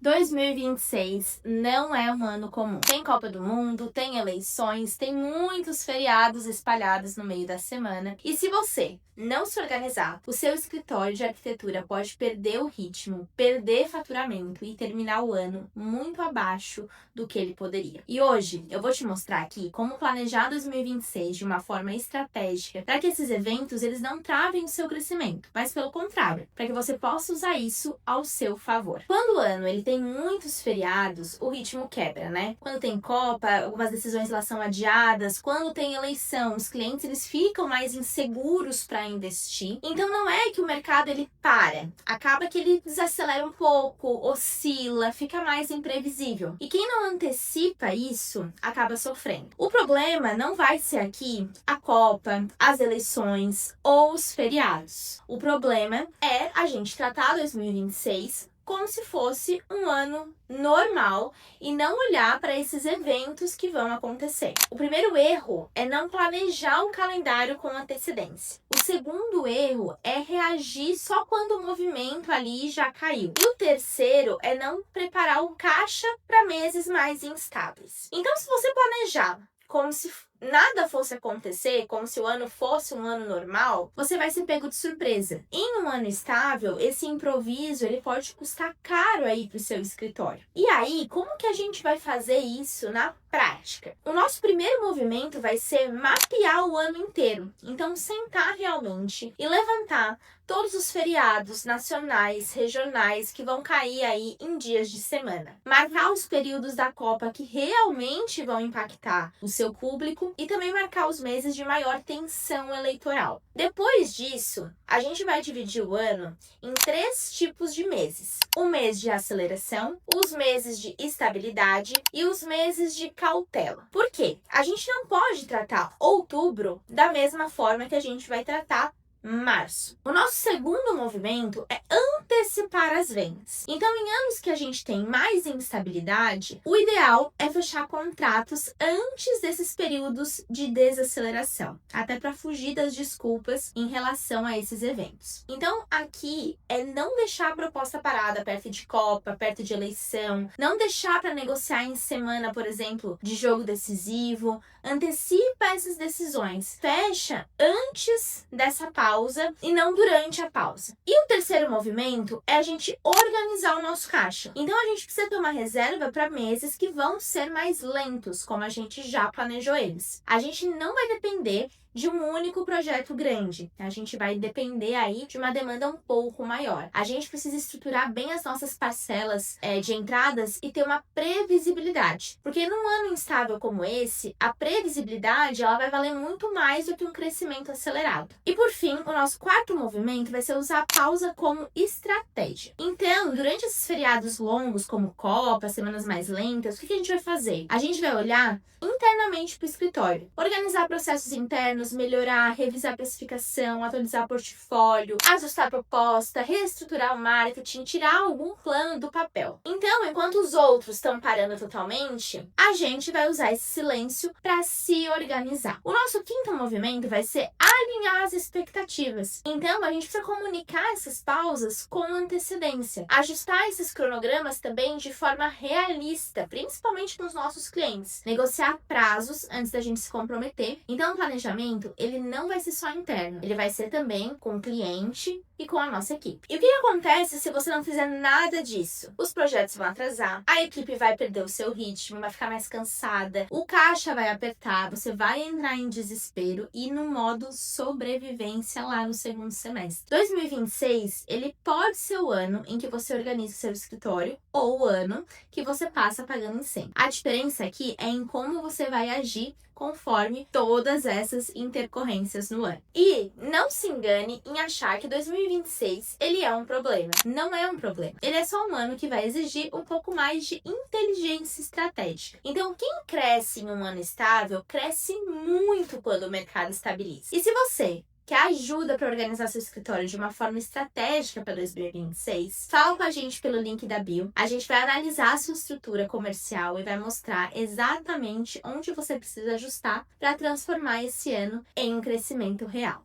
2026 não é um ano comum. Tem Copa do Mundo, tem eleições, tem muitos feriados espalhados no meio da semana. E se você não se organizar, o seu escritório de arquitetura pode perder o ritmo, perder faturamento e terminar o ano muito abaixo do que ele poderia. E hoje eu vou te mostrar aqui como planejar 2026 de uma forma estratégica para que esses eventos eles não travem o seu crescimento, mas pelo contrário, para que você possa usar isso ao seu favor. Quando o ano ele tem muitos feriados, o ritmo quebra, né? Quando tem Copa, algumas decisões lá são adiadas. Quando tem eleição, os clientes eles ficam mais inseguros para investir. Então não é que o mercado ele para. Acaba que ele desacelera um pouco, oscila, fica mais imprevisível. E quem não antecipa isso, acaba sofrendo. O problema não vai ser aqui a Copa, as eleições ou os feriados. O problema é a gente tratar 2026 como se fosse um ano normal e não olhar para esses eventos que vão acontecer. O primeiro erro é não planejar um calendário com antecedência. O segundo erro é reagir só quando o movimento ali já caiu. E o terceiro é não preparar o caixa para meses mais instáveis. Então, se você planejar como se nada fosse acontecer, como se o ano fosse um ano normal, você vai ser pego de surpresa. Em um ano estável, esse improviso ele pode custar caro aí para o seu escritório. E aí, como que a gente vai fazer isso na prática? O nosso primeiro movimento vai ser mapear o ano inteiro. Então, sentar realmente e levantar todos os feriados nacionais, regionais que vão cair aí em dias de semana. Marcar os períodos da Copa que realmente vão impactar o seu público e também marcar os meses de maior tensão eleitoral. Depois disso, a gente vai dividir o ano em 3 tipos de meses. O mês de aceleração, os meses de estabilidade e os meses de cautela. Por quê? A gente não pode tratar outubro da mesma forma que a gente vai tratar março. O nosso segundo movimento é antecipar as vendas. Então, em anos que a gente tem mais instabilidade, o ideal é fechar contratos antes desses períodos de desaceleração, até para fugir das desculpas em relação a esses eventos. Então, aqui é não deixar a proposta parada perto de Copa, perto de eleição, não deixar para negociar em semana, por exemplo, de jogo decisivo. Antecipa essas decisões, fecha antes dessa pausa e não durante a pausa. E o terceiro movimento é a gente organizar o nosso caixa. Então a gente precisa ter uma reserva para meses que vão ser mais lentos, como a gente já planejou eles. A gente não vai depender de um único projeto grande. A gente vai depender aí de uma demanda um pouco maior. A gente precisa estruturar bem as nossas parcelas de entradas e ter uma previsibilidade. Porque num ano instável como esse, a previsibilidade ela vai valer muito mais do que um crescimento acelerado. E por fim, o nosso quarto movimento vai ser usar a pausa como estratégia. Então, durante esses feriados longos, como Copa, semanas mais lentas, o que a gente vai fazer? A gente vai olhar internamente para o escritório, organizar processos internos, melhorar, revisar a precificação, atualizar o portfólio, ajustar a proposta, reestruturar o marketing, tirar algum plano do papel. Então, enquanto os outros estão parando totalmente, a gente vai usar esse silêncio para se organizar. O nosso quinto movimento vai ser alinhar as expectativas. Então, a gente precisa comunicar essas pausas com antecedência, ajustar esses cronogramas também de forma realista, principalmente com os nossos clientes, negociar prazos antes da gente se comprometer. Então, o planejamento, ele não vai ser só interno, ele vai ser também com o cliente e com a nossa equipe. E o que acontece se você não fizer nada disso? Os projetos vão atrasar, a equipe vai perder o seu ritmo, vai ficar mais cansada, o caixa vai apertar, você vai entrar em desespero e no modo sobrevivência lá no segundo semestre. 2026, ele pode ser o ano em que você organiza o seu escritório ou o ano que você passa apagando incêndio. A diferença aqui é em como você vai agir conforme todas essas intercorrências no ano. E não se engane em achar que 2026 ele é um problema. Não é um problema. Ele é só um ano que vai exigir um pouco mais de inteligência estratégica. Então, quem cresce em um ano estável, cresce muito quando o mercado estabiliza. E se você que ajuda para organizar seu escritório de uma forma estratégica para 2026, fala com a gente pelo link da bio. A gente vai analisar a sua estrutura comercial e vai mostrar exatamente onde você precisa ajustar para transformar esse ano em um crescimento real.